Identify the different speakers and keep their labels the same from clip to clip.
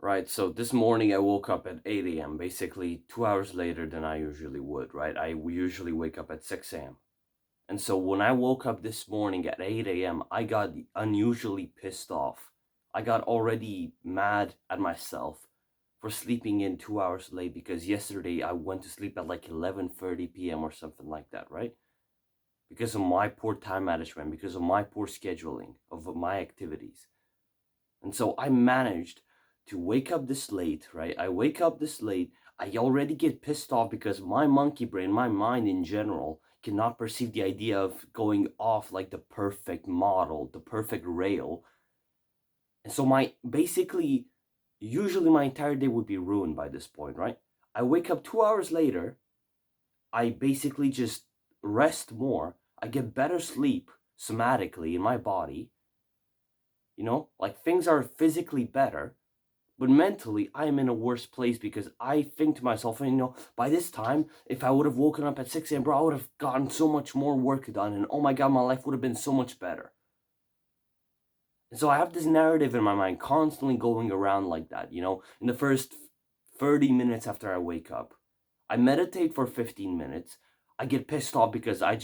Speaker 1: Right, so this morning I woke up at 8 a.m., basically 2 hours later than I usually would, right? I usually wake up at 6 a.m. And so when I woke up this morning at 8 a.m., I got unusually pissed off. I got already mad at myself for sleeping in 2 hours late because yesterday I went to sleep at like 11:30 p.m. or something like that, right? Because of my poor time management, because of my poor scheduling of my activities. And so I managed to wake up this late, right? I wake up this late. I already get pissed off because my monkey brain, my mind in general, cannot perceive the idea of going off like the perfect model, the perfect rail. And so my basically, usually my entire day would be ruined by this point, right? I wake up 2 hours later. I basically just rest more. I get better sleep somatically in my body. Like things are physically better. But mentally, I am in a worse place because I think to myself, by this time, if I would have woken up at 6 a.m., bro, I would have gotten so much more work done. And oh my God, my life would have been so much better. And so I have this narrative in my mind constantly going around like that, in the first 30 minutes after I wake up. I meditate for 15 minutes. I get pissed off because I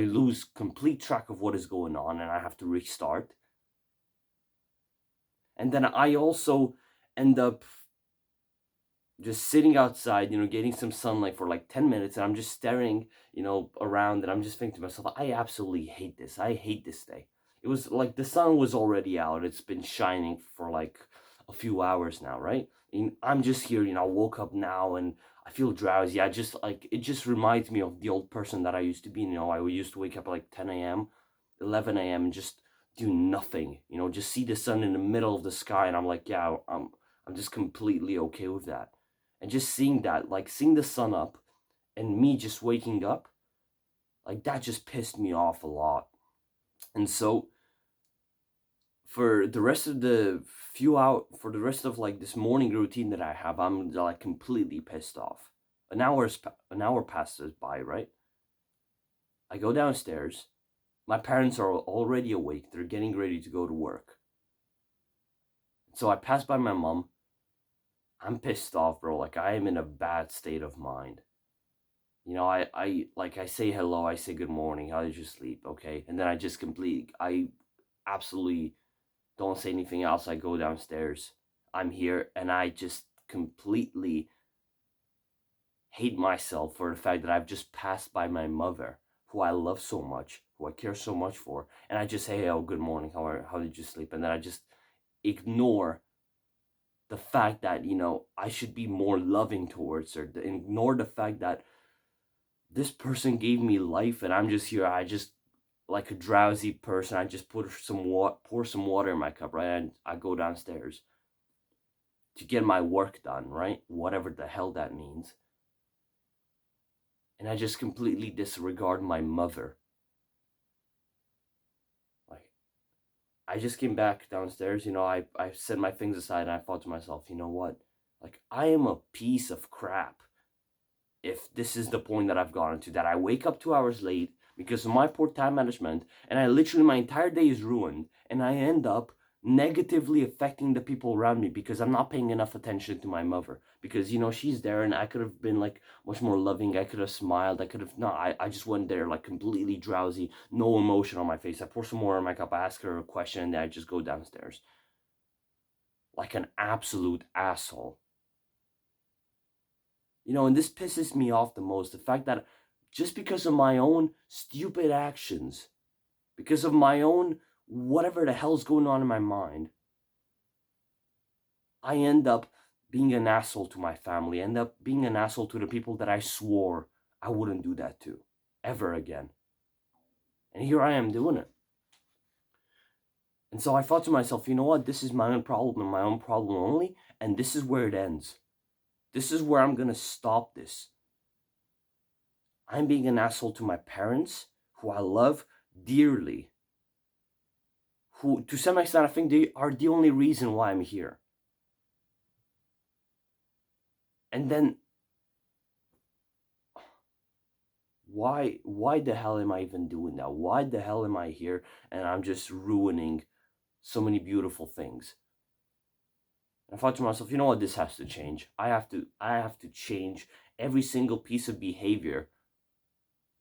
Speaker 1: lose complete track of what is going on and I have to restart. And then I also end up just sitting outside, getting some sunlight for like 10 minutes, and I'm just staring, around, and I'm just thinking to myself, I absolutely hate this. I hate this day. It was like the sun was already out. It's been shining for like a few hours now, right? And I'm just here, I woke up now and I feel drowsy. It just reminds me of the old person that I used to be. I used to wake up at like 10 a.m., 11 a.m., and just do nothing, just see the sun in the middle of the sky. And I'm like, yeah, I'm just completely okay with that. And just seeing that, like seeing the sun up and me just waking up, like that just pissed me off a lot. And so for the rest of for the rest of like this morning routine that I have, I'm like completely pissed off. An hour passes by, right? I go downstairs. My parents are already awake. They're getting ready to go to work. So I pass by my mom. I'm pissed off, bro. Like I am in a bad state of mind. I say hello, I say good morning, how did you sleep? Okay. And then I absolutely don't say anything else. I go downstairs. I'm here and I just completely hate myself for the fact that I've just passed by my mother, who I love so much, who I care so much for. And I just say, oh, good morning, how did you sleep? And then I just ignore the fact that, I should be more loving towards her, ignore the fact that this person gave me life and I'm just here. I just like a drowsy person. I just pour some water in my cup, right? And I go downstairs to get my work done, right? Whatever the hell that means. And I just completely disregard my mother. Like I just came back downstairs, I set my things aside and I thought to myself, you know what? Like I am a piece of crap if this is the point that I've gotten to, that I wake up 2 hours late because of my poor time management, and I literally, my entire day is ruined, and I end up negatively affecting the people around me because I'm not paying enough attention to my mother. Because, she's there, and I could have been like much more loving. I could have smiled. I could have, no, I just went there like completely drowsy, no emotion on my face. I pour some more in my cup, I ask her a question, and then I just go downstairs. Like an absolute asshole. And this pisses me off the most, the fact that just because of my own stupid actions, because of my own whatever the hell's going on in my mind, I end up being an asshole to my family, end up being an asshole to the people that I swore I wouldn't do that to ever again. And here I am doing it. And so I thought to myself, you know what? This is my own problem and my own problem only, and this is where it ends. This is where I'm going to stop this. I'm being an asshole to my parents, who I love dearly, who to some extent I think they are the only reason why I'm here. And then why the hell am I even doing that? Why the hell am I here and I'm just ruining so many beautiful things? And I thought to myself, you know what, this has to change. I have to change every single piece of behavior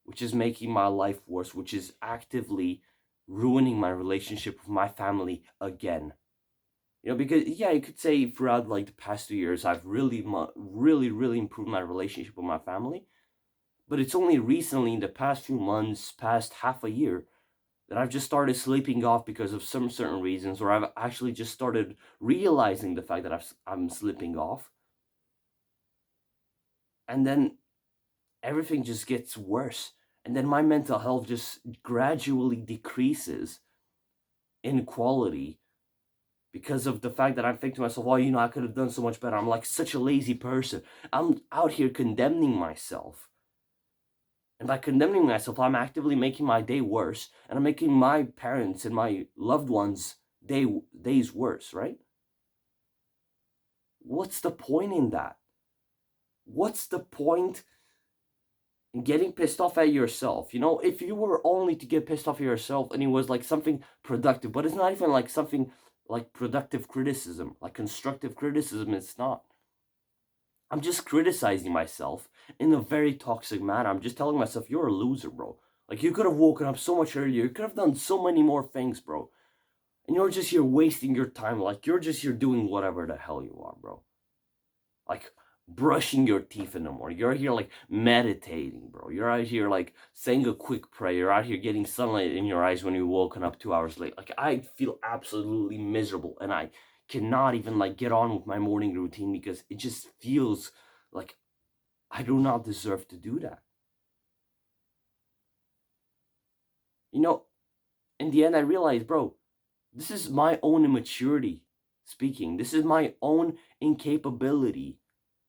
Speaker 1: which is making my life worse, which is actively ruining my relationship with my family again. Because yeah, you could say throughout like the past 2 years, I've really improved my relationship with my family. But it's only recently, in the past few months, past half a year, that I've just started sleeping off because of some certain reasons, or I've actually just started realizing the fact that I'm slipping off, and then everything just gets worse, and then my mental health just gradually decreases in quality because of the fact that I'm thinking to myself, oh, I could have done so much better. I'm like such a lazy person. I'm out here condemning myself. And by condemning myself, I'm actively making my day worse, and I'm making my parents and my loved ones' days worse, right? What's the point in that? What's the point in getting pissed off at yourself? If you were only to get pissed off at yourself and it was like something productive, but it's not even like something like productive criticism, like constructive criticism, it's not. I'm just criticizing myself in a very toxic manner. I'm just telling myself, you're a loser, bro. Like, you could have woken up so much earlier. You could have done so many more things, bro. And you're just here wasting your time. Like, you're just here doing whatever the hell you are, bro. Like, brushing your teeth in the morning. You're here, like, meditating, bro. You're out here, like, saying a quick prayer. You're out here getting sunlight in your eyes when you're woken up 2 hours late. Like, I feel absolutely miserable. And I cannot even, like, get on with my morning routine because it just feels like I do not deserve to do that. You know, in the end, I realized, bro, this is my own immaturity speaking. This is my own incapability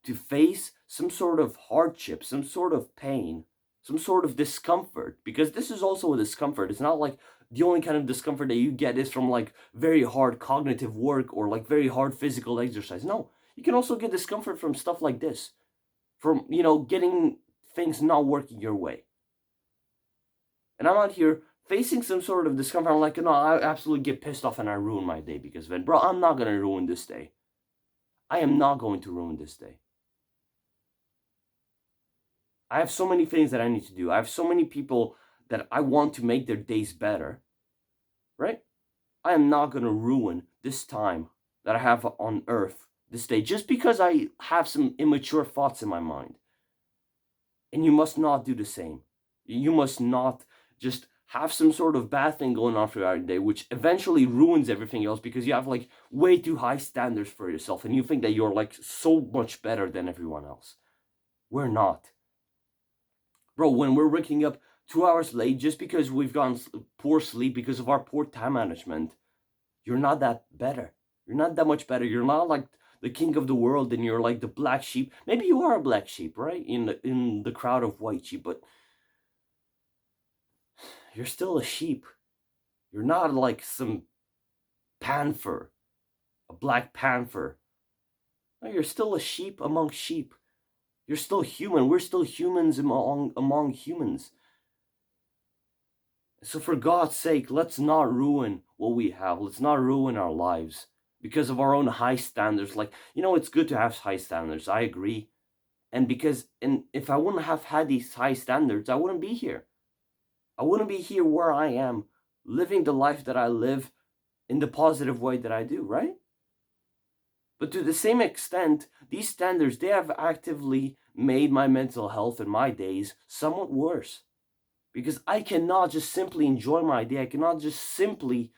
Speaker 1: to face some sort of hardship, some sort of pain, some sort of discomfort. Because this is also a discomfort. It's not like the only kind of discomfort that you get is from like very hard cognitive work or like very hard physical exercise. No, you can also get discomfort from stuff like this, from, getting things not working your way. And I'm out here facing some sort of discomfort. I'm like, no, I absolutely get pissed off and I ruin my day because of it. Bro, I'm not going to ruin this day. I am not going to ruin this day. I have so many things that I need to do. I have so many people that I want to make their days better, right? I am not going to ruin this time that I have on earth this day just because I have some immature thoughts in my mind. And you must not do the same. You must not just have some sort of bad thing going on throughout your day, which eventually ruins everything else because you have like way too high standards for yourself and you think that you're like so much better than everyone else. We're not. Bro, when we're waking up 2 hours late just because we've gotten poor sleep because of our poor time management, you're not that better. You're not that much better. You're not like the king of the world and you're like the black sheep. Maybe you are a black sheep, right? In the crowd of white sheep, but you're still a sheep. You're not like some panther, a black panther. No, you're still a sheep among sheep. You're still human. We're still humans among humans. So for God's sake, let's not ruin what we have. Let's not ruin our lives because of our own high standards. Like, it's good to have high standards. I agree. And if I wouldn't have had these high standards, I wouldn't be here. I wouldn't be here where I am, living the life that I live in the positive way that I do, right? But to the same extent, these standards, they have actively made my mental health and my days somewhat worse. Because I cannot just simply enjoy my day. I cannot just simply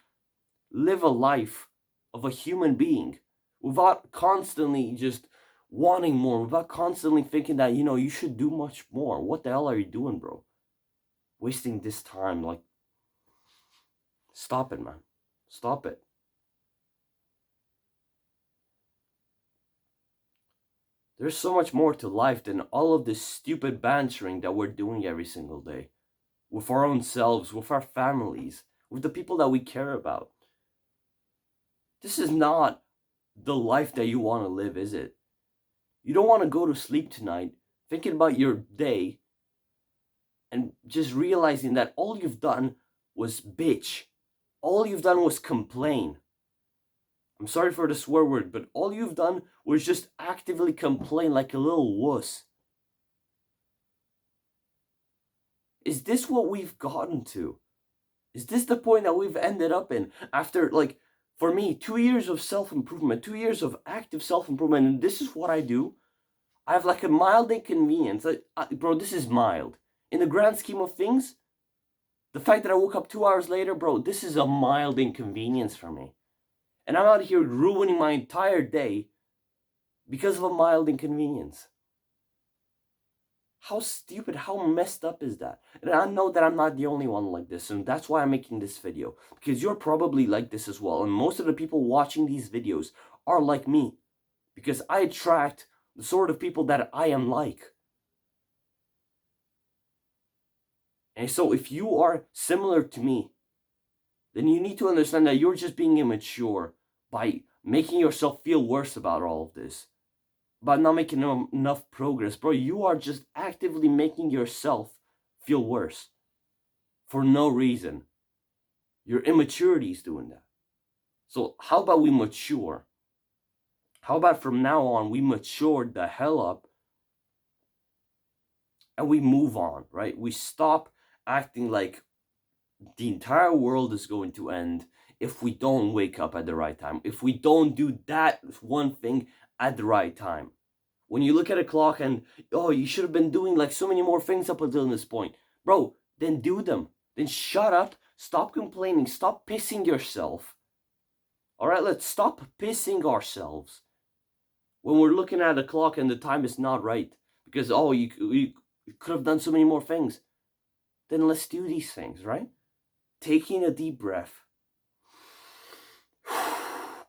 Speaker 1: live a life of a human being without constantly just wanting more, without constantly thinking that, you should do much more. What the hell are you doing, bro? Wasting this time. Like, stop it, man. Stop it. There's so much more to life than all of this stupid bantering that we're doing every single day. With our own selves, with our families, with the people that we care about. This is not the life that you want to live, is it? You don't want to go to sleep tonight thinking about your day and just realizing that all you've done was bitch. All you've done was complain. I'm sorry for the swear word, but all you've done was just actively complain like a little wuss. Is this what we've gotten to? Is this the point that we've ended up in after, like, for me, 2 years of self-improvement, 2 years of active self-improvement, and this is what I do? I have like a mild inconvenience. Like, bro, this is mild. In the grand scheme of things, the fact that I woke up 2 hours later, bro, this is a mild inconvenience for me. And I'm out here ruining my entire day because of a mild inconvenience. How stupid, how messed up is that? And I know that I'm not the only one like this, and that's why I'm making this video. Because you're probably like this as well, and most of the people watching these videos are like me. Because I attract the sort of people that I am like. And so if you are similar to me, then you need to understand that you're just being immature by making yourself feel worse about all of this. About not making enough progress. Bro, you are just actively making yourself feel worse. For no reason. Your immaturity is doing that. So how about we mature? How about from now on we mature the hell up and we move on, right? We stop acting like the entire world is going to end if we don't wake up at the right time, if we don't do that one thing at the right time. When you look at a clock and, oh, you should have been doing like so many more things up until this point. Bro, then do them. Then shut up, stop complaining, stop pissing yourself. All right, let's stop pissing ourselves when we're looking at a clock and the time is not right. Because, oh, you could have done so many more things. Then let's do these things, right? Taking a deep breath.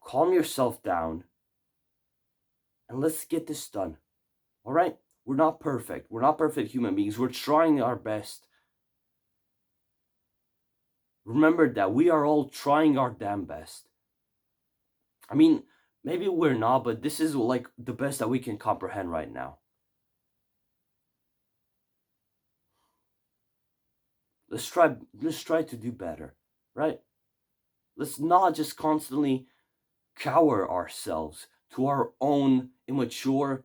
Speaker 1: Calm yourself down. And let's get this done. All right? We're not perfect. We're not perfect human beings. We're trying our best. Remember that we are all trying our damn best. I mean, maybe we're not, but this is like the best that we can comprehend right now. Let's try to do better, right? Let's not just constantly cower ourselves to our own immature,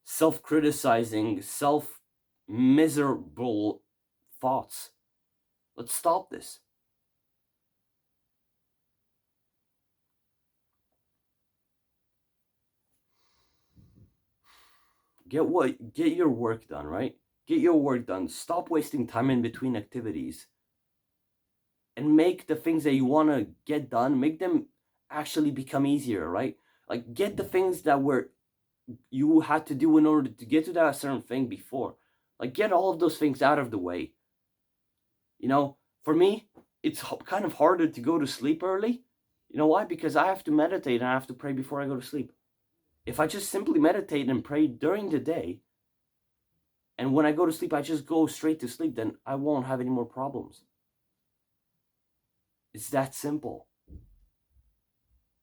Speaker 1: self-criticizing, self-miserable thoughts. Let's stop this. Get your work done, right? Get your work done. Stop wasting time in between activities. And make the things that you want to get done, make them actually become easier, right? Like, get the things that you had to do in order to get to that certain thing before. Like, get all of those things out of the way. You know, for me, it's kind of harder to go to sleep early. You know why? Because I have to meditate and I have to pray before I go to sleep. If I just simply meditate and pray during the day, and when I go to sleep, I just go straight to sleep, then I won't have any more problems. It's that simple.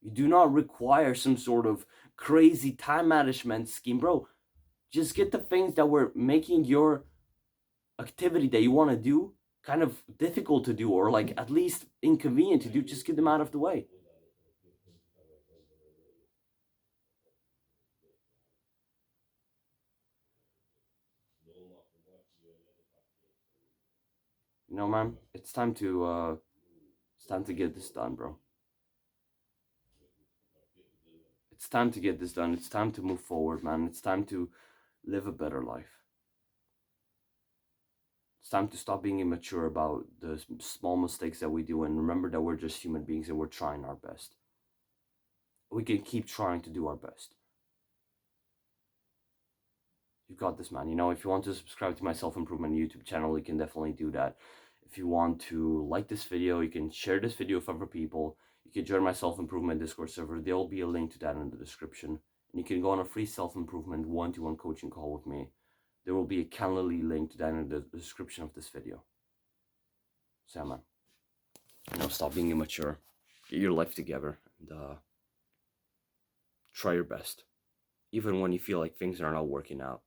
Speaker 1: You do not require some sort of crazy time management scheme, bro. Just get the things that were making your activity that you want to do kind of difficult to do, or like at least inconvenient to do. Just get them out of the way. You know, man, it's time to get this done, bro. It's time to get this done. It's time to move forward, man. It's time to live a better life. It's time to stop being immature about the small mistakes that we do and remember that we're just human beings and we're trying our best. We can keep trying to do our best. You've got this, man. You know, if you want to subscribe to my self-improvement YouTube channel, you can definitely do that. If you want to like this video, you can share this video with other people. You can join my self-improvement Discord server. There will be a link to that in the description. And you can go on a free self-improvement one-to-one coaching call with me. There will be a Calendly link to that in the description of this video. So, man, you know, stop being immature. Get your life together and try your best. Even when you feel like things are not working out,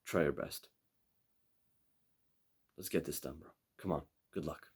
Speaker 1: try your best. Let's get this done, bro. Come on. Good luck.